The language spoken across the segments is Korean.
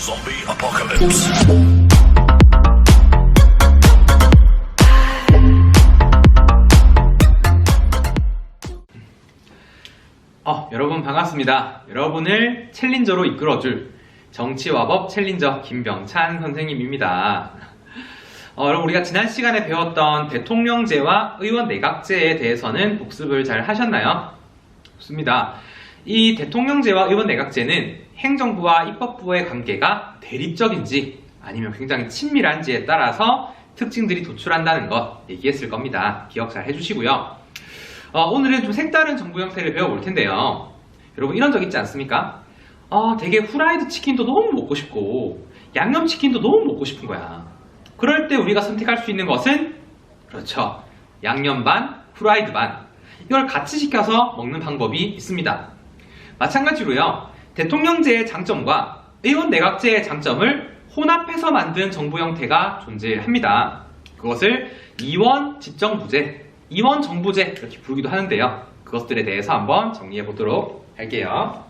Zombie apocalypse. 여러분 반갑습니다. 여러분을 챌린저로 이끌어줄 정치와법 챌린저 김병찬 선생님입니다. 여러분 우리가 지난 시간에 배웠던 대통령제와 의원 내각제에 대해서는 복습을 잘 하셨나요? 좋습니다. 이 대통령제와 의원 내각제는 행정부와 입법부의 관계가 대립적인지 아니면 굉장히 친밀한지에 따라서 특징들이 도출한다는 것 얘기했을 겁니다. 기억 잘 해주시고요. 오늘은 좀 색다른 정부 형태를 배워볼 텐데요. 여러분 이런 적 있지 않습니까? 되게 후라이드 치킨도 너무 먹고 싶고 양념치킨도 너무 먹고 싶은 거야. 그럴 때 우리가 선택할 수 있는 것은 그렇죠. 양념 반, 후라이드 반. 이걸 같이 시켜서 먹는 방법이 있습니다. 마찬가지로요. 대통령제의 장점과 의원 내각제의 장점을 혼합해서 만든 정부 형태가 존재합니다. 그것을 이원 집정부제, 이원 정부제 이렇게 부르기도 하는데요. 그것들에 대해서 한번 정리해 보도록 할게요.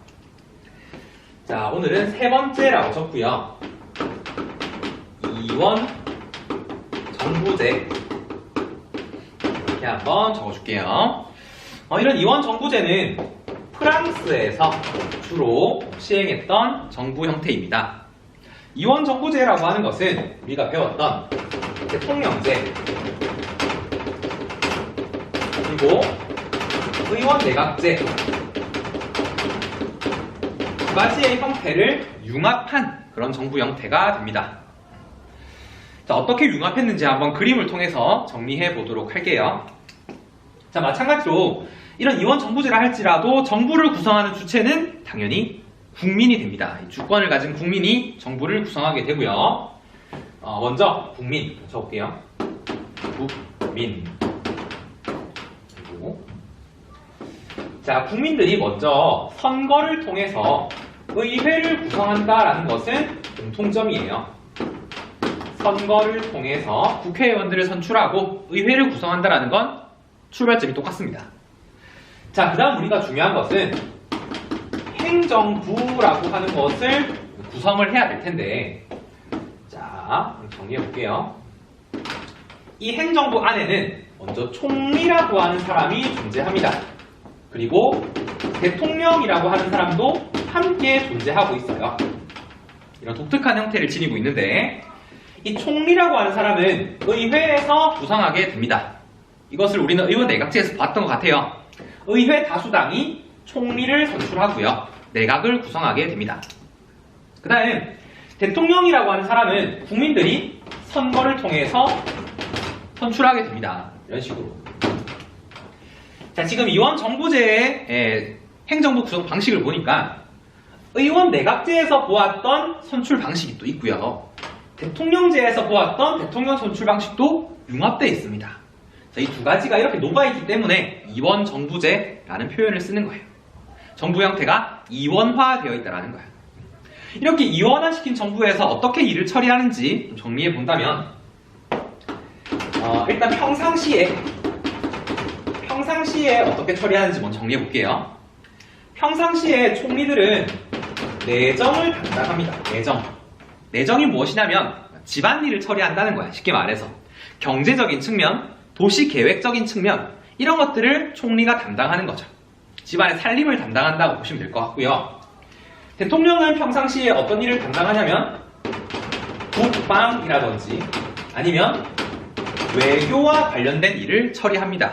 자, 오늘은 세 번째라고 적고요. 이원 정부제 이렇게 한번 적어줄게요. 이런 이원 정부제는 프랑스에서 주로 시행했던 정부 형태입니다. 이원 정부제라고 하는 것은 우리가 배웠던 대통령제 그리고 의원 내각제 두 가지의 형태를 융합한 그런 정부 형태가 됩니다. 자, 어떻게 융합했는지 한번 그림을 통해서 정리해 보도록 할게요. 자, 마찬가지로 이런 이원 정부제라 할지라도 정부를 구성하는 주체는 당연히 국민이 됩니다. 주권을 가진 국민이 정부를 구성하게 되고요. 먼저 국민 적을게요. 국민. 자, 국민들이 먼저 선거를 통해서 의회를 구성한다라는 것은 공통점이에요. 선거를 통해서 국회의원들을 선출하고 의회를 구성한다라는 건 출발점이 똑같습니다. 자, 그 다음 우리가 중요한 것은 행정부라고 하는 것을 구성을 해야 될 텐데, 자, 정리해 볼게요. 이 행정부 안에는 먼저 총리라고 하는 사람이 존재합니다. 그리고 대통령이라고 하는 사람도 함께 존재하고 있어요. 이런 독특한 형태를 지니고 있는데, 이 총리라고 하는 사람은 의회에서 구성하게 됩니다. 이것을 우리는 의원 내각제에서 봤던 것 같아요. 의회 다수당이 총리를 선출하고요. 내각을 구성하게 됩니다. 그 다음 대통령이라고 하는 사람은 국민들이 선거를 통해서 선출하게 됩니다. 이런 식으로. 자, 지금 이원 정부제의 행정부 구성 방식을 보니까 의원 내각제에서 보았던 선출 방식이 또 있고요. 대통령제에서 보았던 대통령 선출 방식도 융합되어 있습니다. 이 두 가지가 이렇게 녹아있기 때문에 이원 정부제라는 표현을 쓰는 거예요. 정부 형태가 이원화되어 있다는 거예요. 이렇게 이원화시킨 정부에서 어떻게 일을 처리하는지 좀 정리해 본다면, 일단 평상시에 어떻게 처리하는지 먼저 정리해 볼게요. 평상시에 총리들은 내정을 담당합니다. 내정이 무엇이냐면 집안일을 처리한다는 거야. 쉽게 말해서 경제적인 측면, 도시 계획적인 측면 이런 것들을 총리가 담당하는 거죠. 집안의 살림을 담당한다고 보시면 될 것 같고요. 대통령은 평상시에 어떤 일을 담당하냐면 국방이라든지 아니면 외교와 관련된 일을 처리합니다.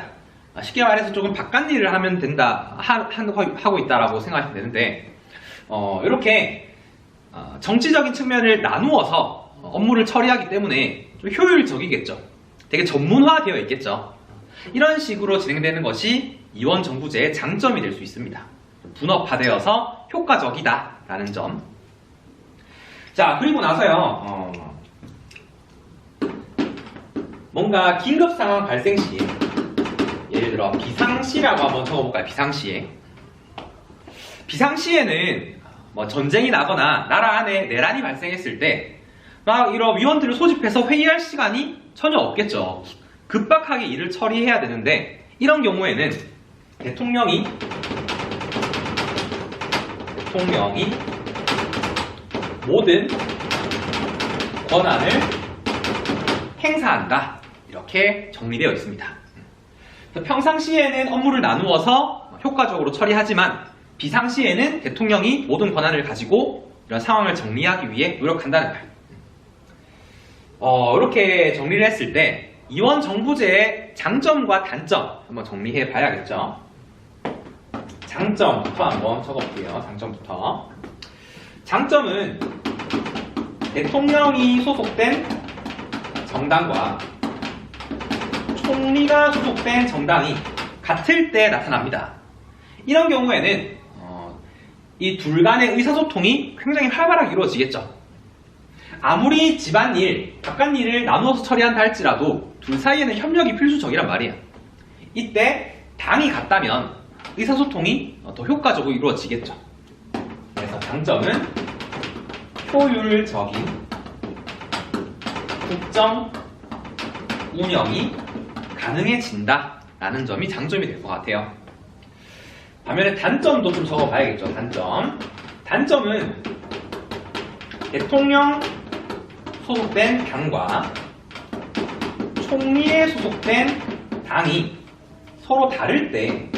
쉽게 말해서 조금 바깥 일을 하면 된다 하고 있다라고 생각하시면 되는데, 이렇게 정치적인 측면을 나누어서 업무를 처리하기 때문에 좀 효율적이겠죠. 되게 전문화되어 있겠죠. 이런 식으로 진행되는 것이 이원 정부제의 장점이 될 수 있습니다. 분업화되어서 효과적이다라는 점. 자, 그리고 나서요. 뭔가 긴급 상황 발생 시, 예를 들어 비상시라고 한번 적어볼까요? 비상시에는 뭐 전쟁이 나거나 나라 안에 내란이 발생했을 때 막 이런 위원들을 소집해서 회의할 시간이 전혀 없겠죠. 급박하게 일을 처리해야 되는데, 이런 경우에는 대통령이 모든 권한을 행사한다. 이렇게 정리되어 있습니다. 평상시에는 업무를 나누어서 효과적으로 처리하지만 비상시에는 대통령이 모든 권한을 가지고 이런 상황을 정리하기 위해 노력한다는 거예요. 이렇게 정리를 했을 때 이원 정부제의 장점과 단점 한번 정리해 봐야겠죠. 장점부터 한번 적어볼게요. 장점부터. 장점은 대통령이 소속된 정당과 총리가 소속된 정당이 같을 때 나타납니다. 이런 경우에는 이 둘 간의 의사소통이 굉장히 활발하게 이루어지겠죠. 아무리 집안일, 바깥일을 나누어서 처리한다 할지라도 둘 사이에는 협력이 필수적이란 말이에요. 이때 당이 같다면 의사소통이 더 효과적으로 이루어지겠죠. 그래서 장점은 효율적인 국정 운영이 가능해진다라는 점이 장점이 될 것 같아요. 반면에 단점도 좀 적어봐야겠죠. 단점은 대통령 소속된 당과 총리에 소속된 당이 서로 다를 때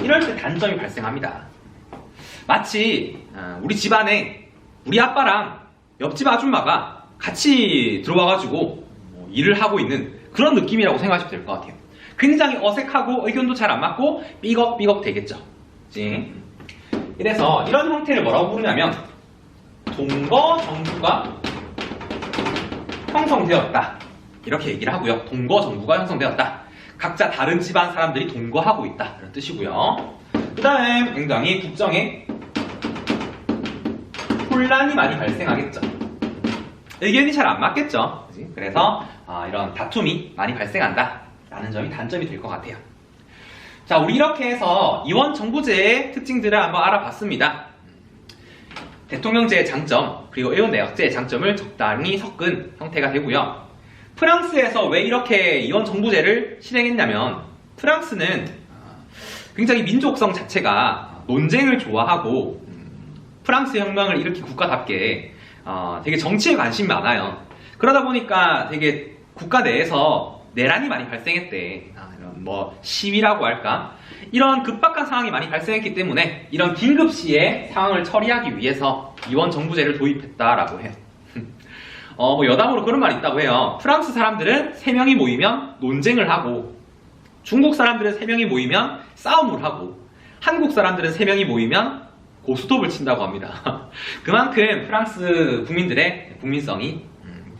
이럴 때 단점이 발생합니다. 마치 우리 집안에 우리 아빠랑 옆집 아줌마가 같이 들어와가지고 일을 하고 있는 그런 느낌이라고 생각하시면 될 것 같아요. 굉장히 어색하고 의견도 잘 안 맞고 삐걱삐걱 되겠죠. 그치? 이래서 이런 형태를 뭐라고 부르냐면 동거 정부가 형성되었다. 이렇게 얘기를 하고요. 동거 정부가 형성되었다. 각자 다른 집안 사람들이 동거하고 있다. 이런 뜻이고요. 그 다음에 굉장히 국정에 혼란이 많이 발생하겠죠. 의견이 잘 안 맞겠죠. 그치? 그래서 이런 다툼이 많이 발생한다. 라는 점이 단점이 될 것 같아요. 자, 우리 이렇게 해서 이원 정부제의 특징들을 한번 알아봤습니다. 대통령제의 장점, 그리고 의원내각제의 장점을 적당히 섞은 형태가 되고요. 프랑스에서 왜 이렇게 이원 정부제를 실행했냐면 프랑스는 굉장히 민족성 자체가 논쟁을 좋아하고 프랑스 혁명을 일으킨 국가답게 되게 정치에 관심이 많아요. 그러다 보니까 되게 국가 내에서 내란이 많이 발생했대. 이런 시위라고 할까? 이런 급박한 상황이 많이 발생했기 때문에 이런 긴급시에 상황을 처리하기 위해서 이원 정부제를 도입했다라고 해요. 여담으로 그런 말이 있다고 해요. 프랑스 사람들은 3명이 모이면 논쟁을 하고 중국 사람들은 3명이 모이면 싸움을 하고 한국 사람들은 3명이 모이면 고스톱을 친다고 합니다. 그만큼 프랑스 국민들의 국민성이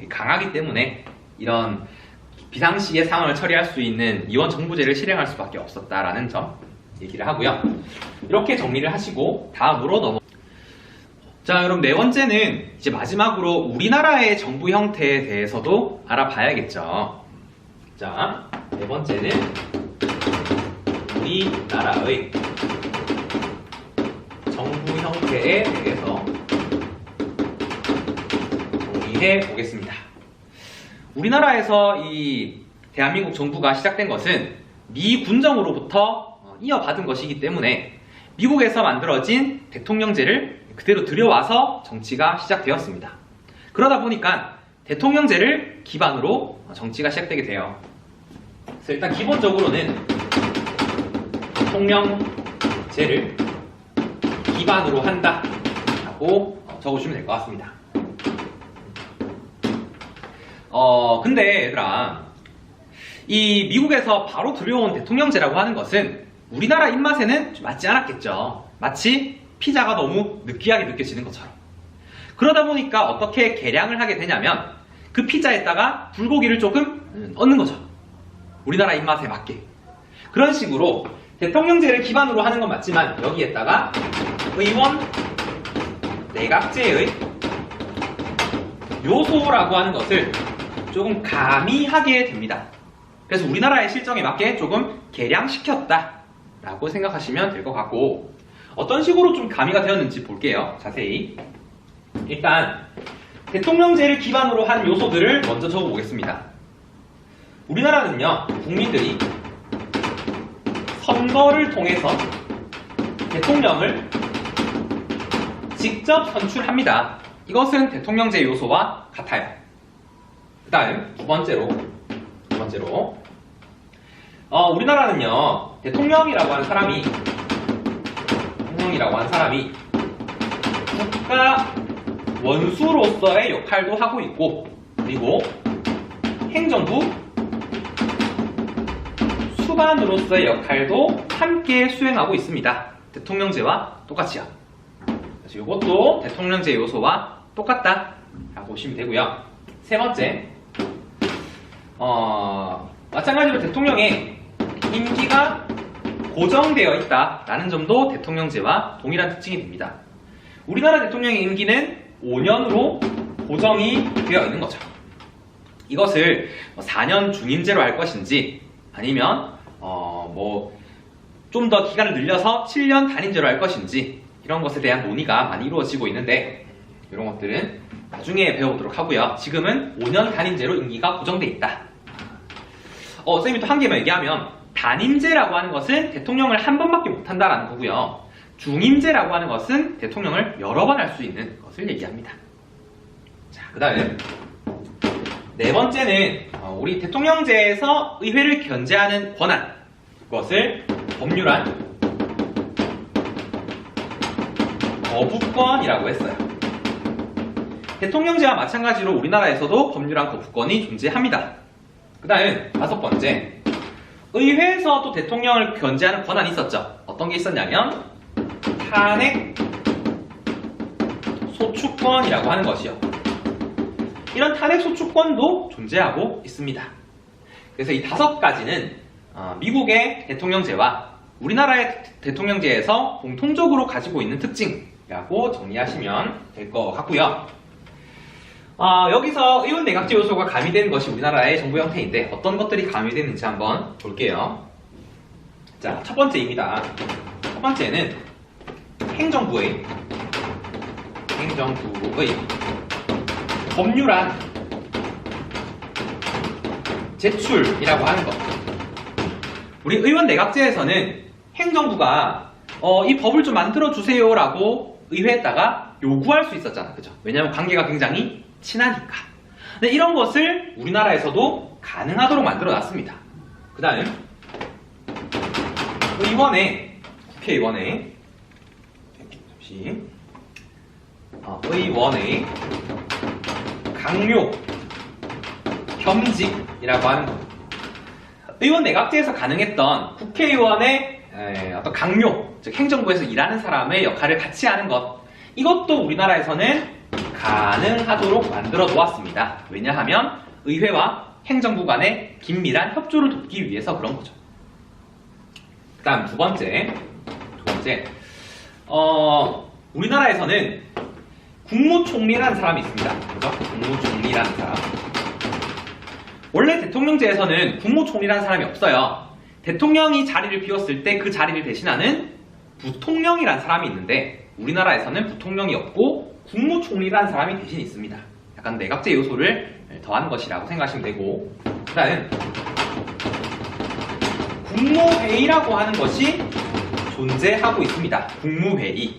강하기 때문에 이런 비상시에 상황을 처리할 수 있는 이원 정부제를 실행할 수밖에 없었다라는 점 얘기를 하고요. 이렇게 정리를 하시고 다음으로 넘어. 자, 그럼 네 번째는 이제 마지막으로 우리나라의 정부 형태에 대해서도 알아봐야겠죠. 자, 네 번째는 우리나라의 정부 형태에 대해서 정리해 보겠습니다. 우리나라에서 이 대한민국 정부가 시작된 것은 미 군정으로부터 이어받은 것이기 때문에 미국에서 만들어진 대통령제를 그대로 들여와서 정치가 시작되었습니다. 그러다 보니까 대통령제를 기반으로 정치가 시작되게 돼요. 그래서 일단 기본적으로는 대통령제를 기반으로 한다라고 적어주시면 될 것 같습니다. 근데 얘들아, 이 미국에서 바로 들여온 대통령제라고 하는 것은 우리나라 입맛에는 좀 맞지 않았겠죠. 마치 피자가 너무 느끼하게 느껴지는 것처럼. 그러다 보니까 어떻게 개량을 하게 되냐면 그 피자에다가 불고기를 조금 얹는 거죠. 우리나라 입맛에 맞게. 그런 식으로 대통령제를 기반으로 하는 건 맞지만 여기에다가 의원 내각제의 요소라고 하는 것을 조금 가미하게 됩니다. 그래서 우리나라의 실정에 맞게 조금 개량시켰다 라고 생각하시면 될 것 같고, 어떤 식으로 좀 가미가 되었는지 볼게요. 자세히. 일단 대통령제를 기반으로 한 요소들을 먼저 적어보겠습니다. 우리나라는요, 국민들이 선거를 통해서 대통령을 직접 선출합니다. 이것은 대통령제 요소와 같아요. 그 다음 두 번째로 우리나라는요 대통령이라고 하는 사람이 국가 원수로서의 역할도 하고 있고, 그리고 행정부 수반으로서의 역할도 함께 수행하고 있습니다. 대통령제와 똑같이요. 그래서 이것도 대통령제 요소와 똑같다 라고 보시면 되고요. 세 번째, 마찬가지로 대통령의 임기가 고정되어 있다라는 점도 대통령제와 동일한 특징이 됩니다. 우리나라 대통령의 임기는 5년으로 고정이 되어 있는 거죠. 이것을 4년 중임제로 할 것인지 아니면 좀 더 기간을 늘려서 7년 단임제로 할 것인지 이런 것에 대한 논의가 많이 이루어지고 있는데, 이런 것들은 나중에 배워보도록 하고요. 지금은 5년 단임제로 임기가 고정되어 있다. 선생님이 또 한 개만 얘기하면, 단임제라고 하는 것은 대통령을 한 번밖에 못한다라는 거고요. 중임제라고 하는 것은 대통령을 여러 번 할 수 있는 것을 얘기합니다. 자, 그 다음 네 번째는 우리 대통령제에서 의회를 견제하는 권한, 그것을 법률안 거부권이라고 했어요. 대통령제와 마찬가지로 우리나라에서도 법률안 거부권이 존재합니다. 그 다음 다섯 번째, 의회에서 또 대통령을 견제하는 권한이 있었죠. 어떤 게 있었냐면 탄핵 소추권이라고 하는 것이요. 이런 탄핵 소추권도 존재하고 있습니다. 그래서 이 다섯 가지는 미국의 대통령제와 우리나라의 대통령제에서 공통적으로 가지고 있는 특징이라고 정리하시면 될 것 같고요. 여기서 의원 내각제 요소가 가미된 것이 우리나라의 정부 형태인데, 어떤 것들이 가미됐는지 한번 볼게요. 자, 첫 번째입니다. 첫 번째는 행정부의 법률안 제출이라고 하는 것. 우리 의원 내각제에서는 행정부가 이 법을 좀 만들어주세요 라고 의회에다가 요구할 수 있었잖아. 그죠? 왜냐하면 관계가 굉장히 친하니까. 근데 이런 것을 우리나라에서도 가능하도록 만들어 놨습니다. 그 다음 국회의원의 의원의 강요 겸직이라고 하는 것. 의원 내각제에서 가능했던 국회의원의 어떤 강요, 즉 행정부에서 일하는 사람의 역할을 같이 하는 것, 이것도 우리나라에서는 가능하도록 만들어 놓았습니다. 왜냐하면 의회와 행정부 간의 긴밀한 협조를 돕기 위해서 그런 거죠. 그 다음 두 번째, 우리나라에서는 국무총리라는 사람이 있습니다. 그죠? 국무총리라는 사람. 원래 대통령제에서는 국무총리라는 사람이 없어요. 대통령이 자리를 비웠을 때 그 자리를 대신하는 부통령이라는 사람이 있는데, 우리나라에서는 부통령이 없고 국무총리라는 사람이 대신 있습니다. 약간 내각제 요소를 더한 것이라고 생각하시면 되고, 그 다음 국무회의라고 하는 것이 존재하고 있습니다. 국무회의.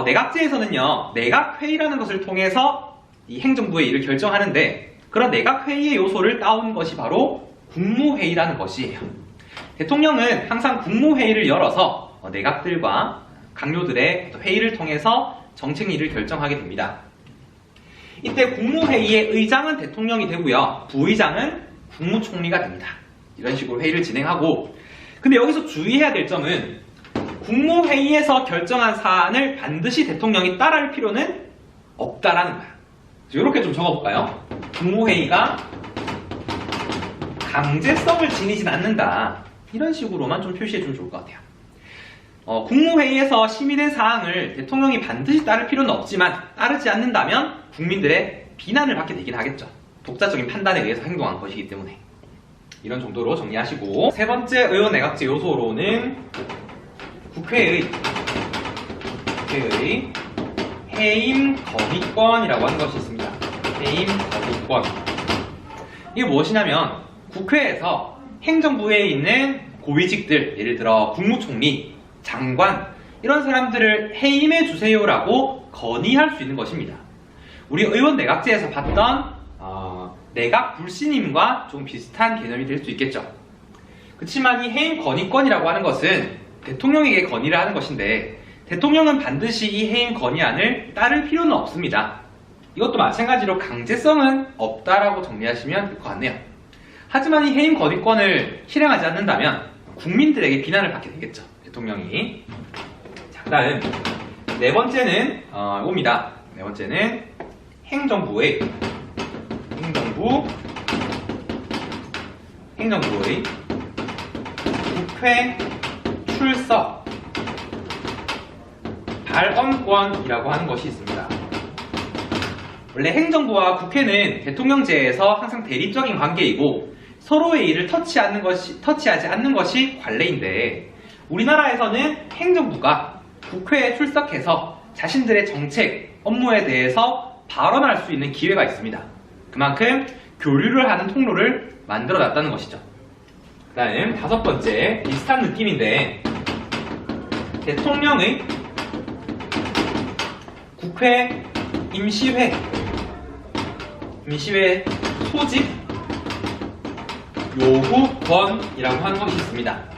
내각제에서는요, 내각회의라는 것을 통해서 이 행정부의 일을 결정하는데, 그런 내각회의의 요소를 따온 것이 바로 국무회의라는 것이에요. 대통령은 항상 국무회의를 열어서 내각들과 강요들의 회의를 통해서 정책 일을 결정하게 됩니다. 이때 국무회의의 의장은 대통령이 되고요, 부의장은 국무총리가 됩니다. 이런 식으로 회의를 진행하고, 근데 여기서 주의해야 될 점은 국무회의에서 결정한 사안을 반드시 대통령이 따라할 필요는 없다라는 거야. 이렇게 좀 적어볼까요? 국무회의가 강제성을 지니진 않는다. 이런 식으로만 좀 표시해주면 좋을 것 같아요. 국무회의에서 심의된 사항을 대통령이 반드시 따를 필요는 없지만, 따르지 않는다면 국민들의 비난을 받게 되긴 하겠죠. 독자적인 판단에 의해서 행동한 것이기 때문에. 이런 정도로 정리하시고, 세 번째 의원 내각제 요소로는 국회의 해임 건의권이라고 하는 것이 있습니다. 해임 건의권. 이게 무엇이냐면, 국회에서 행정부에 있는 고위직들, 예를 들어 국무총리, 장관, 이런 사람들을 해임해 주세요라고 건의할 수 있는 것입니다. 우리 의원 내각제에서 봤던 내각 불신임과 좀 비슷한 개념이 될 수 있겠죠. 그렇지만 이 해임 건의권이라고 하는 것은 대통령에게 건의를 하는 것인데 대통령은 반드시 이 해임 건의안을 따를 필요는 없습니다. 이것도 마찬가지로 강제성은 없다라고 정리하시면 될 것 같네요. 하지만 이 해임 건의권을 실행하지 않는다면 국민들에게 비난을 받게 되겠죠. 대통령이. 자, 그 다음 네 번째는 이겁니다. 네 번째는 행정부의 국회 출석 발언권이라고 하는 것이 있습니다. 원래 행정부와 국회는 대통령제에서 항상 대립적인 관계이고 서로의 일을 터치하지 않는 것이 관례인데 우리나라에서는 행정부가 국회에 출석해서 자신들의 정책, 업무에 대해서 발언할 수 있는 기회가 있습니다. 그만큼 교류를 하는 통로를 만들어 놨다는 것이죠. 그 다음 다섯 번째, 비슷한 느낌인데 대통령의 국회 임시회 소집 요구권이라고 하는 것이 있습니다.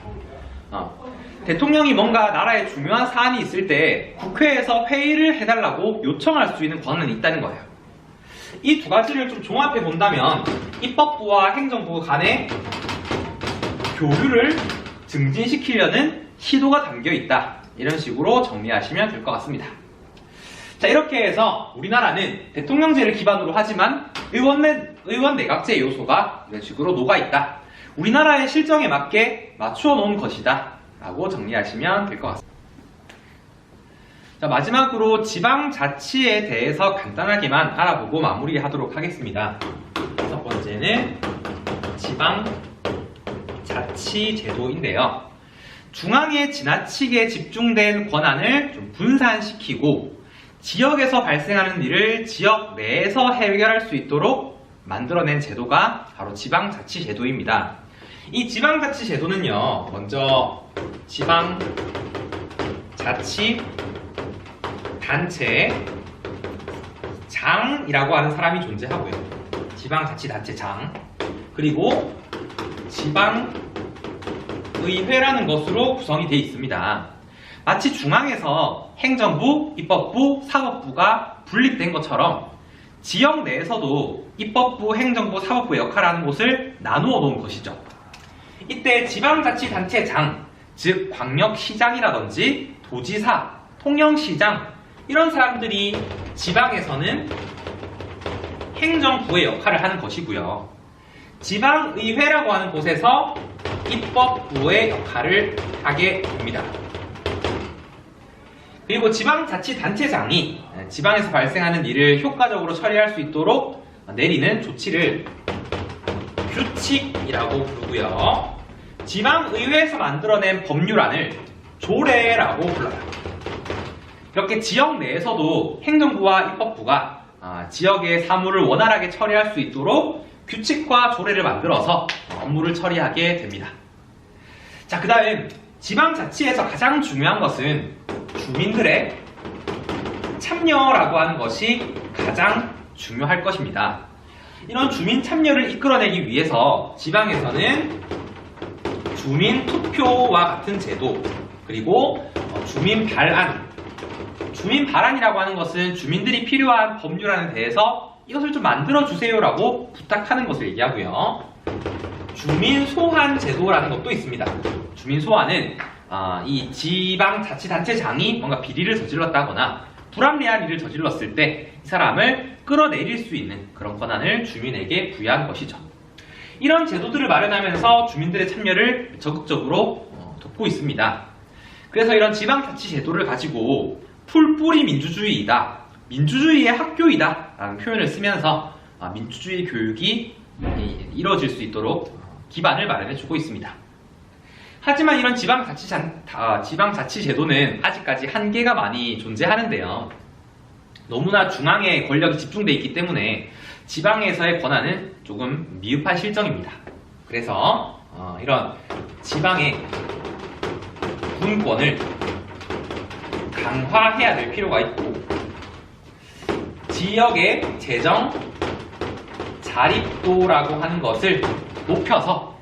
대통령이 뭔가 나라에 중요한 사안이 있을 때 국회에서 회의를 해달라고 요청할 수 있는 권한이 있다는 거예요. 이 두 가지를 좀 종합해 본다면 입법부와 행정부 간의 교류를 증진시키려는 시도가 담겨 있다. 이런 식으로 정리하시면 될 것 같습니다. 자, 이렇게 해서 우리나라는 대통령제를 기반으로 하지만 의원 내각제 요소가 이런 식으로 녹아있다. 우리나라의 실정에 맞게 맞추어 놓은 것이다. 라고 정리하시면 될 것 같습니다. 자, 마지막으로 지방자치에 대해서 간단하게만 알아보고 마무리하도록 하겠습니다. 첫 번째는 지방자치제도인데요. 중앙에 지나치게 집중된 권한을 좀 분산시키고 지역에서 발생하는 일을 지역 내에서 해결할 수 있도록 만들어낸 제도가 바로 지방자치제도입니다. 이 지방자치제도는요, 먼저 지방자치단체장이라고 하는 사람이 존재하고요. 지방자치단체장, 그리고 지방의회라는 것으로 구성이 되어 있습니다. 마치 중앙에서 행정부, 입법부, 사법부가 분립된 것처럼 지역 내에서도 입법부, 행정부, 사법부의 역할을 하는 곳을 나누어 놓은 것이죠. 이때 지방자치단체장, 즉 광역시장이라든지 도지사, 통영시장 이런 사람들이 지방에서는 행정부의 역할을 하는 것이고요. 지방의회라고 하는 곳에서 입법부의 역할을 하게 됩니다. 그리고 지방자치단체장이 지방에서 발생하는 일을 효과적으로 처리할 수 있도록 내리는 조치를 규칙이라고 부르고요. 지방의회에서 만들어낸 법률안을 조례라고 불러요. 이렇게 지역 내에서도 행정부와 입법부가 지역의 사무를 원활하게 처리할 수 있도록 규칙과 조례를 만들어서 업무를 처리하게 됩니다. 자, 그 다음 지방자치에서 가장 중요한 것은 주민들의 참여라고 하는 것이 가장 중요할 것입니다. 이런 주민 참여를 이끌어내기 위해서 지방에서는 주민 투표와 같은 제도, 그리고 주민 발안이라고 하는 것은 주민들이 필요한 법률안에 대해서 이것을 좀 만들어주세요라고 부탁하는 것을 얘기하고요. 주민 소환 제도라는 것도 있습니다. 주민 소환은 이 지방자치단체장이 뭔가 비리를 저질렀다거나 불합리한 일을 저질렀을 때 이 사람을 끌어내릴 수 있는 그런 권한을 주민에게 부여한 것이죠. 이런 제도들을 마련하면서 주민들의 참여를 적극적으로 돕고 있습니다. 그래서 이런 지방자치제도를 가지고 풀뿌리 민주주의이다, 민주주의의 학교이다 라는 표현을 쓰면서 민주주의 교육이 이루어질 수 있도록 기반을 마련해주고 있습니다. 하지만 이런 지방자치제도는 아직까지 한계가 많이 존재하는데요. 너무나 중앙에 권력이 집중되어 있기 때문에 지방에서의 권한은 조금 미흡한 실정입니다. 그래서 이런 지방의 분권을 강화해야 될 필요가 있고, 지역의 재정 자립도라고 하는 것을 높여서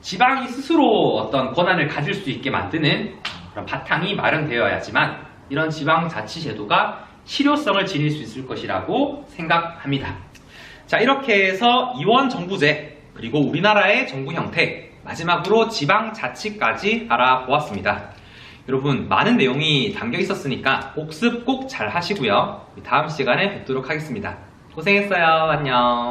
지방이 스스로 어떤 권한을 가질 수 있게 만드는 그런 바탕이 마련되어야지만 이런 지방자치제도가 실효성을 지닐 수 있을 것이라고 생각합니다. 자, 이렇게 해서 이원정부제, 그리고 우리나라의 정부 형태, 마지막으로 지방자치까지 알아보았습니다. 여러분, 많은 내용이 담겨 있었으니까 복습 꼭 잘 하시고요. 다음 시간에 뵙도록 하겠습니다. 고생했어요. 안녕.